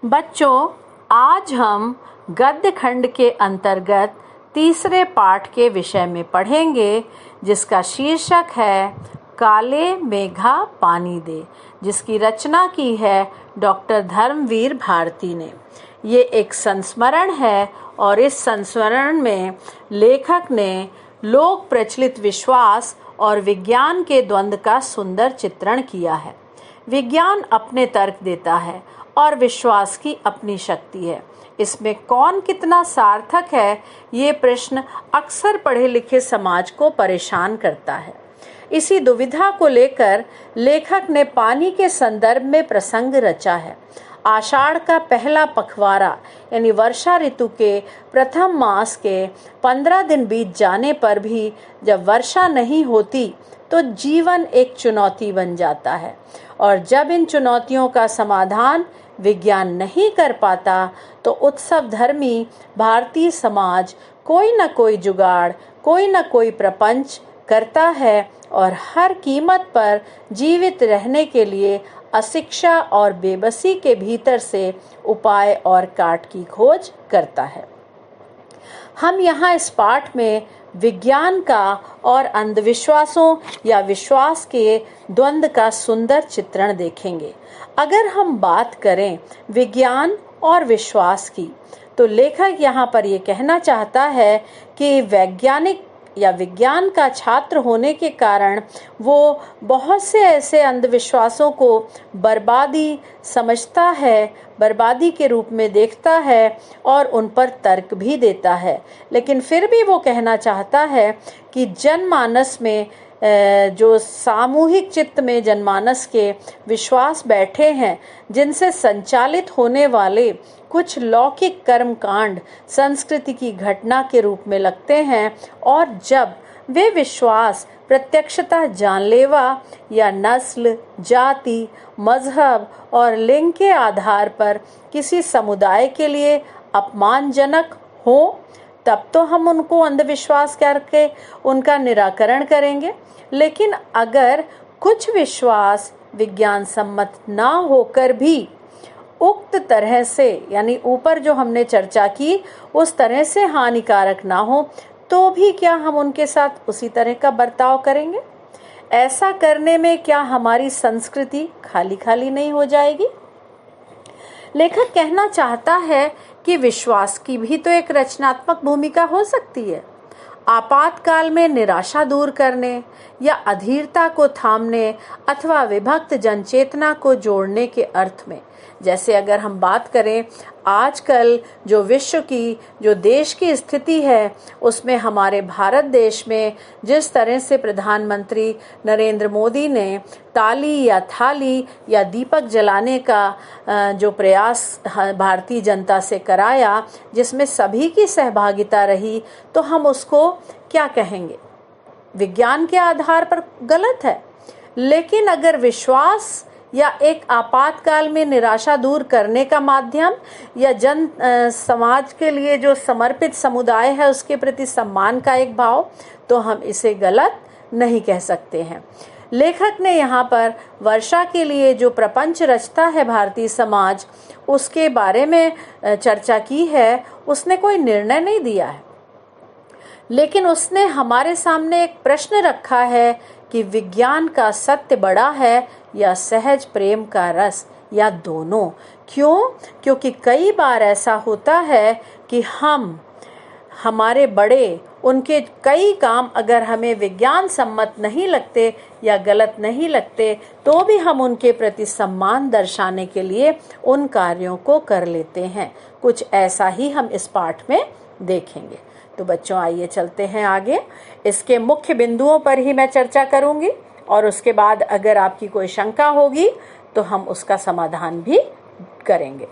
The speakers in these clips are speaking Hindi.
बच्चों, आज हम गद्य खंड के अंतर्गत तीसरे पाठ के विषय में पढ़ेंगे, जिसका शीर्षक है काले मेघा पानी दे, जिसकी रचना की है डॉक्टर धर्मवीर भारती ने। ये एक संस्मरण है और इस संस्मरण में लेखक ने लोक प्रचलित विश्वास और विज्ञान के द्वंद्व का सुंदर चित्रण किया है। विज्ञान अपने तर्क देता है और विश्वास की अपनी शक्ति है। इसमें कौन कितना सार्थक है, ये प्रश्न अक्सर पढ़े लिखे समाज को परेशान करता है। इसी दुविधा को लेकर लेखक ने पानी के संदर्भ में प्रसंग रचा है। आषाढ़ का पहला पखवाड़ा यानी वर्षा ऋतु के प्रथम मास के 15 दिन बीत जाने पर भी जब वर्षा नहीं होती तो जीवन एक चुनौती बन जाता है, और जब इन चुनौतियों का समाधान विज्ञान नहीं कर पाता तो उत्सव धर्मी भारतीय समाज कोई न कोई जुगाड़, कोई न कोई प्रपंच करता है और हर कीमत पर जीवित रहने के लिए अशिक्षा और बेबसी के भीतर से उपाय और काट की खोज करता है। हम यहाँ इस पाठ में विज्ञान का और अंधविश्वासों या विश्वास के द्वंद्व का सुंदर चित्रण देखेंगे। अगर हम बात करें विज्ञान और विश्वास की, तो लेखक यहाँ पर ये कहना चाहता है कि वैज्ञानिक या विज्ञान का छात्र होने के कारण वो बहुत से ऐसे अंधविश्वासों को बर्बादी समझता है, बर्बादी के रूप में देखता है और उन पर तर्क भी देता है। लेकिन फिर भी वो कहना चाहता है कि जनमानस में जो सामूहिक चित्त में जनमानस के विश्वास बैठे हैं, जिनसे संचालित होने वाले कुछ लौकिक कर्म कांड संस्कृति की घटना के रूप में लगते हैं, और जब वे विश्वास प्रत्यक्षतः जानलेवा या नस्ल, जाति, मजहब और लिंग के आधार पर किसी समुदाय के लिए अपमानजनक हो, तब तो हम उनको अंधविश्वास करके उनका निराकरण करेंगे। लेकिन अगर कुछ विश्वास विज्ञान सम्मत ना होकर भी उक्त तरह से, यानी ऊपर जो हमने चर्चा की उस तरह से हानिकारक ना हो, तो भी क्या हम उनके साथ उसी तरह का बर्ताव करेंगे? ऐसा करने में क्या हमारी संस्कृति खाली खाली नहीं हो जाएगी? लेखक कहना चाहता है कि विश्वास की भी तो एक रचनात्मक भूमिका हो सकती है। आपातकाल में निराशा दूर करने या अधीरता को थामने अथवा विभक्त जनचेतना को जोड़ने के अर्थ में। जैसे अगर हम बात करें आजकल जो विश्व की, जो देश की स्थिति है, उसमें हमारे भारत देश में जिस तरह से प्रधानमंत्री नरेंद्र मोदी ने ताली या थाली या दीपक जलाने का जो प्रयास भारतीय जनता से कराया, जिसमें सभी की सहभागिता रही, तो हम उसको क्या कहेंगे? विज्ञान के आधार पर गलत है। लेकिन अगर विश्वास या एक आपातकाल में निराशा दूर करने का माध्यम या समाज के लिए जो समर्पित समुदाय है उसके प्रति सम्मान का एक भाव, तो हम इसे गलत नहीं कह सकते हैं। लेखक ने यहाँ पर वर्षा के लिए जो प्रपंच रचता है भारतीय समाज, उसके बारे में चर्चा की है। उसने कोई निर्णय नहीं दिया है, लेकिन उसने हमारे सामने एक प्रश्न रखा है कि विज्ञान का सत्य बड़ा है या सहज प्रेम का रस, या दोनों। क्यों? क्योंकि कई बार ऐसा होता है कि हमारे बड़े, उनके कई काम अगर हमें विज्ञान सम्मत नहीं लगते या गलत नहीं लगते, तो भी हम उनके प्रति सम्मान दर्शाने के लिए उन कार्यों को कर लेते हैं। कुछ ऐसा ही हम इस पाठ में देखेंगे। तो बच्चों, आइए चलते हैं आगे। इसके मुख्य बिंदुओं पर ही मैं चर्चा करूंगी, और उसके बाद अगर आपकी कोई शंका होगी तो हम उसका समाधान भी करेंगे।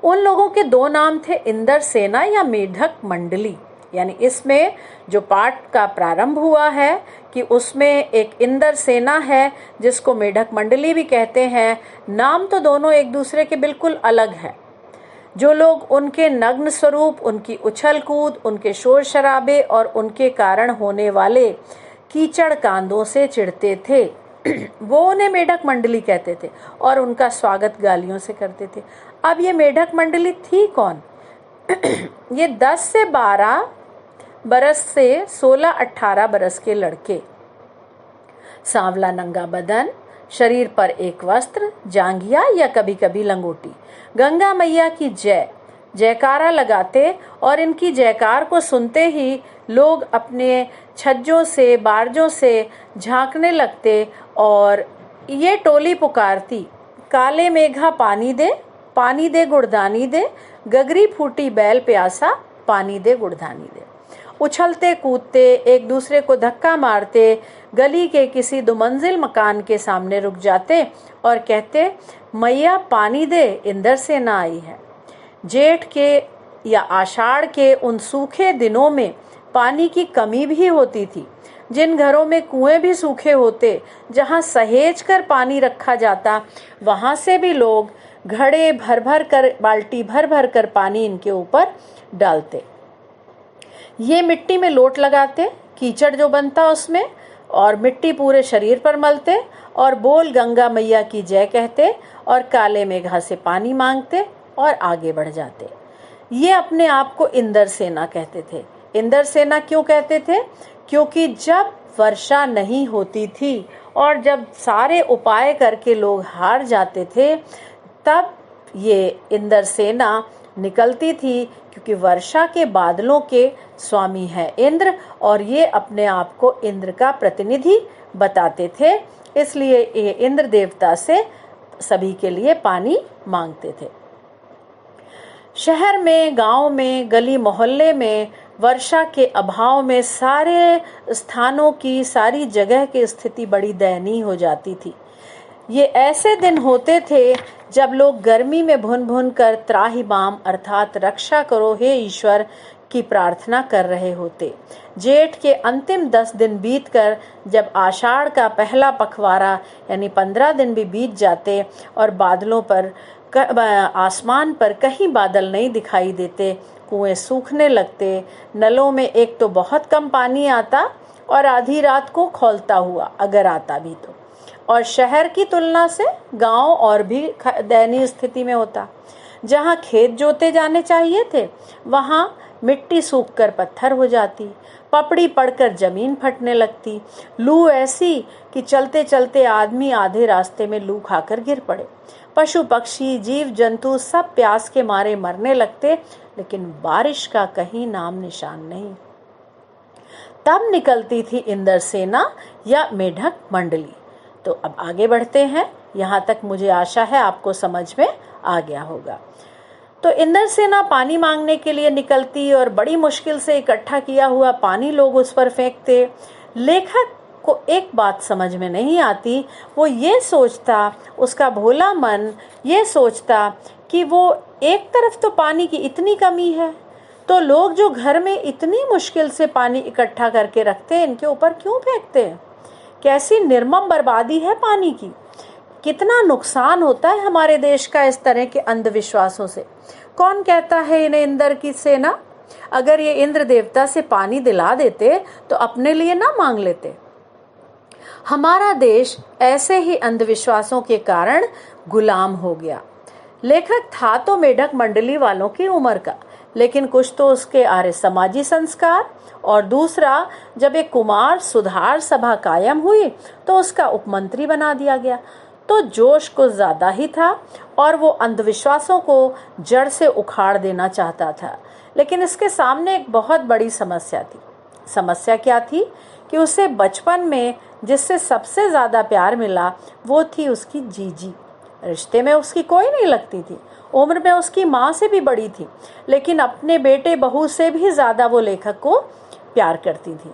उन लोगों के दो नाम थे, इंद्र सेना या मेढक मंडली। यानी इसमें जो पाठ का प्रारंभ हुआ है कि उसमें एक इंद्र सेना है जिसको मेढक मंडली भी कहते हैं। नाम तो दोनों एक दूसरे के बिल्कुल अलग हैं। जो लोग उनके नग्न स्वरूप, उनकी उछल कूद, उनके शोर शराबे और उनके कारण होने वाले कीचड़ कांदों से चिढ़ते थे, वो उन्हें मेढक मंडली कहते थे और उनका स्वागत गालियों से करते थे। अब ये मेढक मंडली थी कौन? ये 10 से 12 बरस से 16-18 बरस के लड़के, सांवला नंगा बदन, शरीर पर एक वस्त्र, जांघिया या कभी कभी लंगोटी, गंगा मैया की जयकारा लगाते और इनकी जयकार को सुनते ही लोग अपने छज्जों से बारजों से झांकने लगते और ये टोली पुकारती, काले मेघा पानी दे गुड़दानी दे, गगरी फूटी बैल प्यासा पानी दे गुड़दानी दे। उछलते कूदते एक दूसरे को धक्का मारते गली के किसी दुमंजिल मकान के सामने रुक जाते और कहते, मैया पानी दे, इंद्र सेना आई है। जेठ के या आषाढ़ के उन सूखे दिनों में पानी की कमी भी होती थी। जिन घरों में कुएं भी सूखे होते, जहां सहेज कर पानी रखा जाता, वहां से भी लोग घड़े भर भर कर, बाल्टी भर भर कर पानी इनके ऊपर डालते। ये मिट्टी में लोट लगाते, कीचड़ जो बनता उसमें, और मिट्टी पूरे शरीर पर मलते और बोल गंगा मैया की जय कहते और काले मेघा से पानी मांगते और आगे बढ़ जाते। ये अपने आप को इंद्र सेना कहते थे। इंद्र सेना क्यों कहते थे? क्योंकि जब वर्षा नहीं होती थी और जब सारे उपाय करके लोग हार जाते थे, तब ये इंद्र सेना निकलती थी, क्योंकि वर्षा के बादलों के स्वामी है इंद्र और ये अपने आप को इंद्र का प्रतिनिधि बताते थे। इसलिए ये इंद्र देवता से सभी के लिए पानी मांगते थे। शहर में, गांव में, गली मोहल्ले में वर्षा के अभाव में सारे स्थानों की, सारी जगह की स्थिति बड़ी दयनीय हो जाती थी। ये ऐसे दिन होते थे जब लोग गर्मी में भुन भुन कर त्राहिमाम अर्थात रक्षा करो हे ईश्वर की प्रार्थना कर रहे होते। जेठ के अंतिम 10 दिन बीतकर जब आषाढ़ का पहला पखवाड़ा यानी 15 दिन भी बीत जाते और बादलों पर, आसमान पर कहीं बादल नहीं दिखाई देते, कुएं सूखने लगते, नलों में एक तो बहुत कम पानी आता और आधी रात को खौलता हुआ अगर आता भी तो, और शहर की तुलना से गांव और भी दयनीय स्थिति में होता। जहां खेत जोते जाने चाहिए थे, वहां मिट्टी सूखकर पत्थर हो जाती, पपड़ी पड़कर जमीन फटने लगती, लू ऐसी कि चलते चलते आदमी आधे रास्ते में लू खाकर गिर पड़े, पशु पक्षी जीव जंतु सब प्यास के मारे मरने लगते, लेकिन बारिश का कहीं नाम निशान नहीं। तब निकलती थी इंद्र सेना या मेढक मंडली। तो अब आगे बढ़ते हैं। यहाँ तक मुझे आशा है आपको समझ में आ गया होगा। तो इंद्र सेना पानी मांगने के लिए निकलती और बड़ी मुश्किल से इकट्ठा किया हुआ पानी लोग उस पर फेंकते। लेखक को एक बात समझ में नहीं आती, वो ये सोचता, उसका भोला मन ये सोचता कि वो एक तरफ तो पानी की इतनी कमी है, तो लोग जो घर में इतनी मुश्किल से पानी इकट्ठा करके रखते हैं, इनके ऊपर क्यों फेंकते हैं? कैसी निर्मम बर्बादी है पानी की। कितना नुकसान होता है हमारे देश का इस तरह के अंधविश्वासों से। कौन कहता है इन्हें इंद्र की सेना? अगर ये इंद्र देवता से पानी दिला देते तो अपने लिए ना मांग लेते। हमारा देश ऐसे ही अंधविश्वासों के कारण गुलाम हो गया। लेखक था तो मेढक मंडली वालों की उम्र का, लेकिन कुछ तो उसके आर्य समाजी संस्कार, और दूसरा जब एक कुमार सुधार सभा कायम हुई तो उसका उपमंत्री बना दिया गया, तो जोश कुछ ज्यादा ही था और वो अंधविश्वासों को जड़ से उखाड़ देना चाहता था। लेकिन इसके सामने एक बहुत बड़ी समस्या थी। समस्या क्या थी कि उसे बचपन में जिससे सबसे ज्यादा प्यार मिला वो थी उसकी जीजी। रिश्ते में उसकी कोई नहीं लगती थी, उम्र में उसकी माँ से भी बड़ी थी, लेकिन अपने बेटे बहू से भी ज्यादा वो लेखक को प्यार करती थी।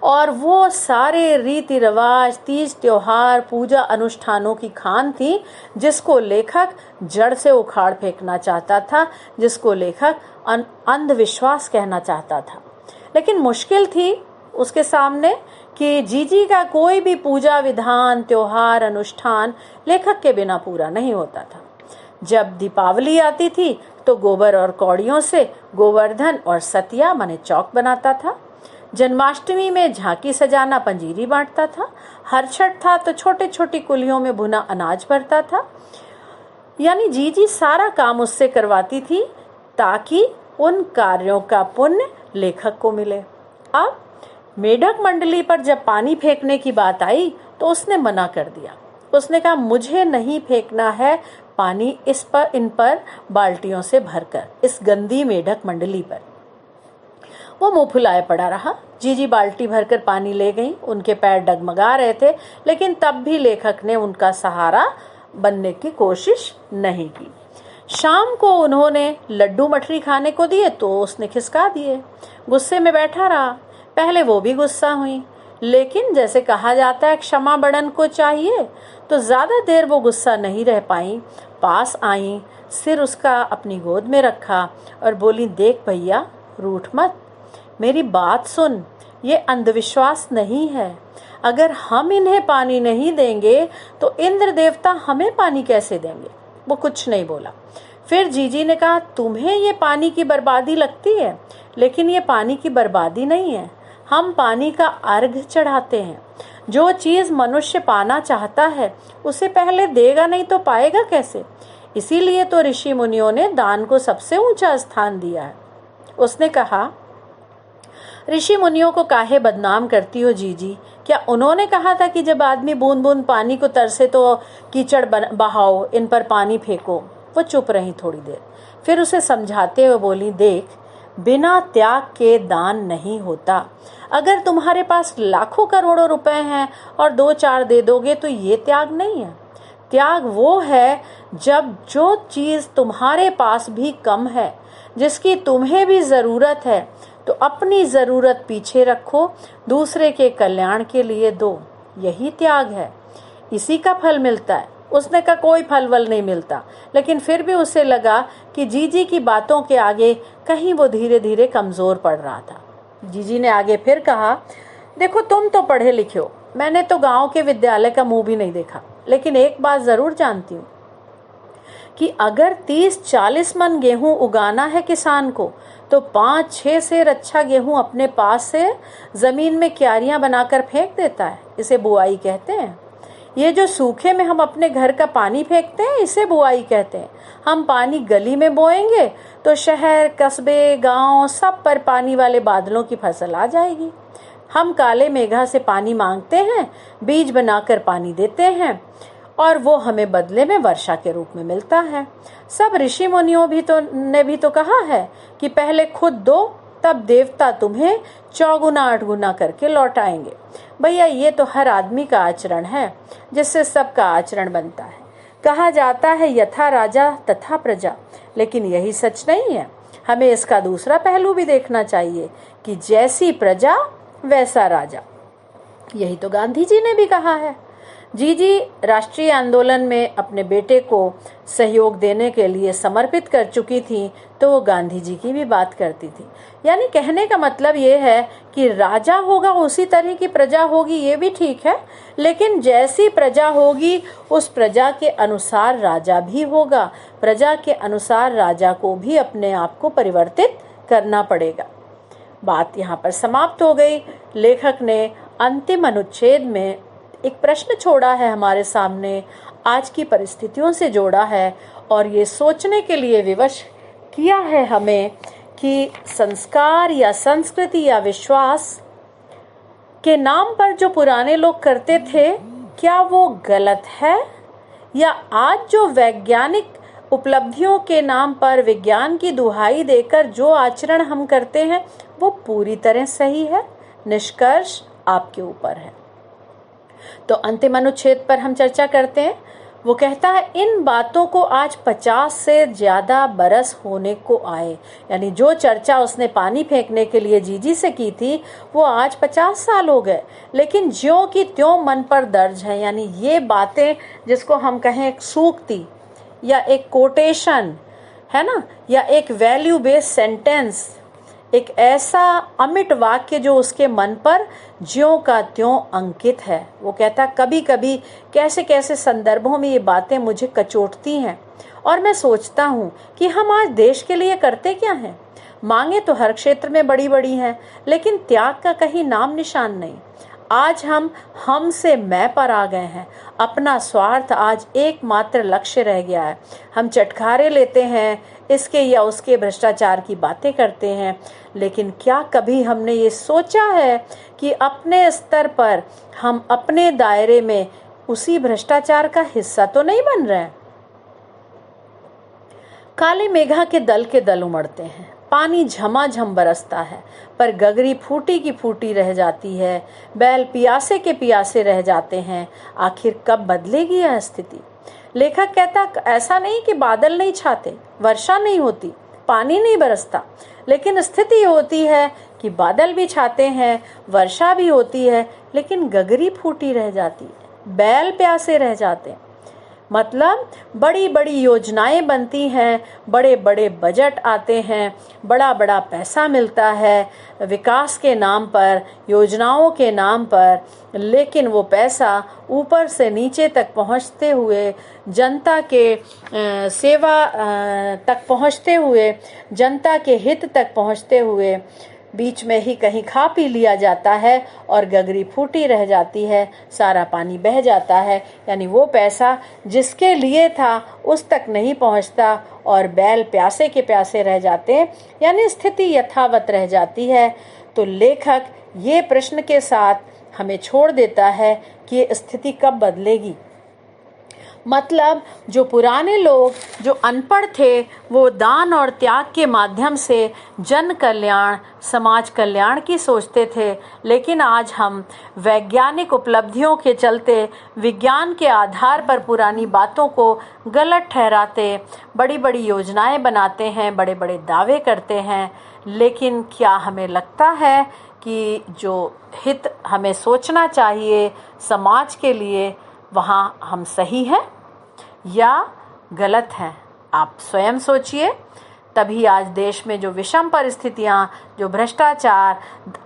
और वो सारे रीति रिवाज, तीज त्योहार, पूजा अनुष्ठानों की खान थी जिसको लेखक जड़ से उखाड़ फेंकना चाहता था, जिसको लेखक अंधविश्वास कहना चाहता था। लेकिन मुश्किल थी उसके सामने कि जीजी का कोई भी पूजा विधान, त्योहार, अनुष्ठान लेखक के बिना पूरा नहीं होता था। जब दीपावली आती थी तो गोबर और कौड़ियों से गोवर्धन और सतिया माने चौक बनाता था। जन्माष्टमी में झांकी सजाना पंजीरी बांटता था। हर छठ था तो छोटे छोटी कुलियों में भुना अनाज भरता था। यानी जीजी सारा काम उससे करवाती थी ताकि उन कार्यों का पुण्य लेखक को मिले। अब मेढक मंडली पर जब पानी फेंकने की बात आई तो उसने मना कर दिया। उसने कहा, मुझे नहीं फेंकना है पानी इन पर बाल्टियों से भरकर, इस गंदी मेढक मंडली पर। वो मुंह फुलाए पड़ा रहा। जीजी बाल्टी भरकर पानी ले गई। उनके पैर डगमगा रहे थे, लेकिन तब भी लेखक ने उनका सहारा बनने की कोशिश नहीं की। शाम को उन्होंने लड्डू मठरी खाने को दिए तो उसने खिसका दिए। गुस्से में बैठा रहा। पहले वो भी गुस्सा हुई, लेकिन जैसे कहा जाता है क्षमा बड़न को चाहिए, तो ज्यादा देर वो गुस्सा नहीं रह पाई। पास आई, सिर उसका अपनी गोद में रखा और बोली, देख भैया, रूठ मत, मेरी बात सुन, ये अंधविश्वास नहीं है। अगर हम इन्हें पानी नहीं देंगे तो इंद्र देवता हमें पानी कैसे देंगे। वो कुछ नहीं बोला। फिर जीजी ने कहा, तुम्हें ये पानी की बर्बादी लगती है, लेकिन ये पानी की बर्बादी नहीं है। हम पानी का अर्घ चढ़ाते हैं। जो चीज मनुष्य पाना चाहता है उसे पहले देगा, नहीं तो पाएगा कैसे। इसीलिए तो ऋषि मुनियों ने दान को सबसे ऊंचा स्थान दिया है। उसने कहा, ऋषि मुनियों को काहे बदनाम करती हो जीजी? क्या उन्होंने कहा था कि जब आदमी बूंद बूंद पानी को तरसे तो कीचड़ बहाओ, इन पर पानी फेंको? वो चुप रही थोड़ी देर, फिर उसे समझाते हुए बोली, देख, बिना त्याग के दान नहीं होता। अगर तुम्हारे पास लाखों करोड़ों रुपए हैं और 2-4 दे दोगे तो ये त्याग नहीं है। त्याग वो है जब जो चीज तुम्हारे पास भी कम है, जिसकी तुम्हें भी जरूरत है, तो अपनी जरूरत पीछे रखो, दूसरे के कल्याण के लिए दो। यही त्याग है, इसी का फल मिलता है। उसने कहा, कोई फल वल नहीं मिलता, लेकिन फिर भी उसे लगा कि जीजी की बातों के आगे कहीं वो धीरे धीरे कमजोर पड़ रहा था। जीजी ने आगे फिर कहा, देखो, तुम तो पढ़े लिखे हो, मैंने तो गांव के विद्यालय का मुंह भी नहीं देखा, लेकिन एक बात जरूर जानती हूँ कि अगर 30-40 मन गेहूं उगाना है किसान को, तो 5-6 सेर अच्छा गेहूं अपने पास से जमीन में क्यारियां बनाकर फेंक देता है। इसे बुआई कहते हैं। ये जो सूखे में हम अपने घर का पानी फेंकते हैं, इसे बुआई कहते हैं। हम पानी गली में बोएंगे तो शहर, कस्बे, गांव सब पर पानी वाले बादलों की फसल आ जाएगी। हम काले मेघा से पानी मांगते हैं, बीज बनाकर पानी देते हैं और वो हमें बदले में वर्षा के रूप में मिलता है। सब ऋषि मुनियों ने भी तो कहा है कि पहले खुद दो, तब देवता तुम्हें 4-8 करके लौटाएंगे। भैया, ये तो हर आदमी का आचरण है, जिससे सबका आचरण बनता है। कहा जाता है यथा राजा तथा प्रजा, लेकिन यही सच नहीं है। हमें इसका दूसरा पहलू भी देखना चाहिए कि जैसी प्रजा वैसा राजा। यही तो गांधी जी ने भी कहा है। जीजी राष्ट्रीय आंदोलन में अपने बेटे को सहयोग देने के लिए समर्पित कर चुकी थी, तो वो गांधी जी की भी बात करती थी। यानी कहने का मतलब ये है कि राजा होगा उसी तरह की प्रजा होगी, ये भी ठीक है, लेकिन जैसी प्रजा होगी उस प्रजा के अनुसार राजा भी होगा। प्रजा के अनुसार राजा को भी अपने आप को परिवर्तित करना पड़ेगा। बात यहाँ पर समाप्त हो गई। लेखक ने अंतिम अनुच्छेद में एक प्रश्न छोड़ा है हमारे सामने, आज की परिस्थितियों से जोड़ा है और ये सोचने के लिए विवश किया है हमें कि संस्कार या संस्कृति या विश्वास के नाम पर जो पुराने लोग करते थे, क्या वो गलत है, या आज जो वैज्ञानिक उपलब्धियों के नाम पर विज्ञान की दुहाई देकर जो आचरण हम करते हैं वो पूरी तरह सही है। निष्कर्ष आपके ऊपर है। तो अंतिम अनुच्छेद पर हम चर्चा करते हैं। वो कहता है, इन बातों को आज 50 से ज्यादा बरस होने को आए। यानी जो चर्चा उसने पानी फेंकने के लिए जीजी से की थी वो आज 50 साल हो गए, लेकिन ज्यों की त्यों मन पर दर्ज है। यानी ये बातें जिसको हम कहें एक सूक्ति या एक कोटेशन है ना, या एक वैल्यू बेस्ड सेंटेंस, एक ऐसा अमिट वाक्य जो उसके मन पर ज्यों का त्यों अंकित है। वो कहता, कभी कभी कैसे कैसे संदर्भों में ये बातें मुझे कचोटती हैं और मैं सोचता हूँ कि हम आज देश के लिए करते क्या हैं। मांगे तो हर क्षेत्र में बड़ी बड़ी हैं, लेकिन त्याग का कहीं नाम निशान नहीं। आज हम से मैं पर आ गए हैं। अपना स्वार्थ आज एकमात्र लक्ष्य रह गया है। हम चटखारे लेते हैं, इसके या उसके भ्रष्टाचार की बातें करते हैं, लेकिन क्या कभी हमने ये सोचा है कि अपने स्तर पर हम अपने दायरे में उसी भ्रष्टाचार का हिस्सा तो नहीं बन रहे हैं? काले मेघा के दल उमड़ते हैं, पानी झमाझम बरसता है, पर गगरी फूटी की फूटी रह जाती है, बैल पियासे के पियासे रह जाते हैं। आखिर कब बदलेगी यह स्थिति? लेखक कहता, ऐसा नहीं कि बादल नहीं छाते, वर्षा नहीं होती, पानी नहीं बरसता, लेकिन स्थिति होती है कि बादल भी छाते हैं, वर्षा भी होती है, लेकिन गगरी फूटी रह जाती है, बैल प्यासे रह जाते हैं। मतलब बड़ी बड़ी योजनाएं बनती हैं, बड़े बड़े बजट आते हैं, बड़ा बड़ा पैसा मिलता है विकास के नाम पर, योजनाओं के नाम पर, लेकिन वो पैसा ऊपर से नीचे तक पहुंचते हुए, जनता के सेवा तक पहुंचते हुए, जनता के हित तक पहुंचते हुए बीच में ही कहीं खा पी लिया जाता है और गगरी फूटी रह जाती है, सारा पानी बह जाता है। यानी वो पैसा जिसके लिए था उस तक नहीं पहुंचता और बैल प्यासे के प्यासे रह जाते हैं, यानी स्थिति यथावत रह जाती है। तो लेखक ये प्रश्न के साथ हमें छोड़ देता है कि ये स्थिति कब बदलेगी। मतलब जो पुराने लोग जो अनपढ़ थे वो दान और त्याग के माध्यम से जन कल्याण, समाज कल्याण की सोचते थे, लेकिन आज हम वैज्ञानिक उपलब्धियों के चलते विज्ञान के आधार पर पुरानी बातों को गलत ठहराते, बड़ी बड़ी योजनाएं बनाते हैं, बड़े बड़े दावे करते हैं। लेकिन क्या हमें लगता है कि जो हित हमें सोचना चाहिए समाज के लिए, वहाँ हम सही हैं या गलत हैं? आप स्वयं सोचिए। तभी आज देश में जो विषम परिस्थितियां, जो भ्रष्टाचार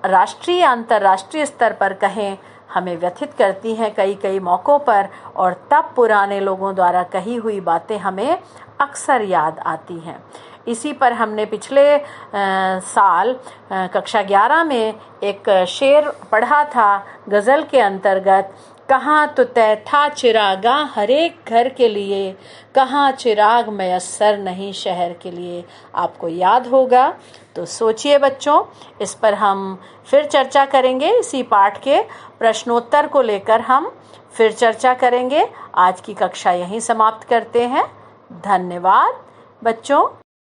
राष्ट्रीय अंतर्राष्ट्रीय स्तर पर कहें, हमें व्यथित करती हैं कई मौक़ों पर, और तब पुराने लोगों द्वारा कही हुई बातें हमें अक्सर याद आती हैं। इसी पर हमने पिछले साल कक्षा 11 में एक शेर पढ़ा था गज़ल के अंतर्गत, कहाँ तो तय था चिरागा हर एक घर के लिए, कहाँ चिराग मयस्सर नहीं शहर के लिए। आपको याद होगा तो सोचिए बच्चों, इस पर हम फिर चर्चा करेंगे। इसी पाठ के प्रश्नोत्तर को लेकर हम फिर चर्चा करेंगे। आज की कक्षा यहीं समाप्त करते हैं। धन्यवाद बच्चों।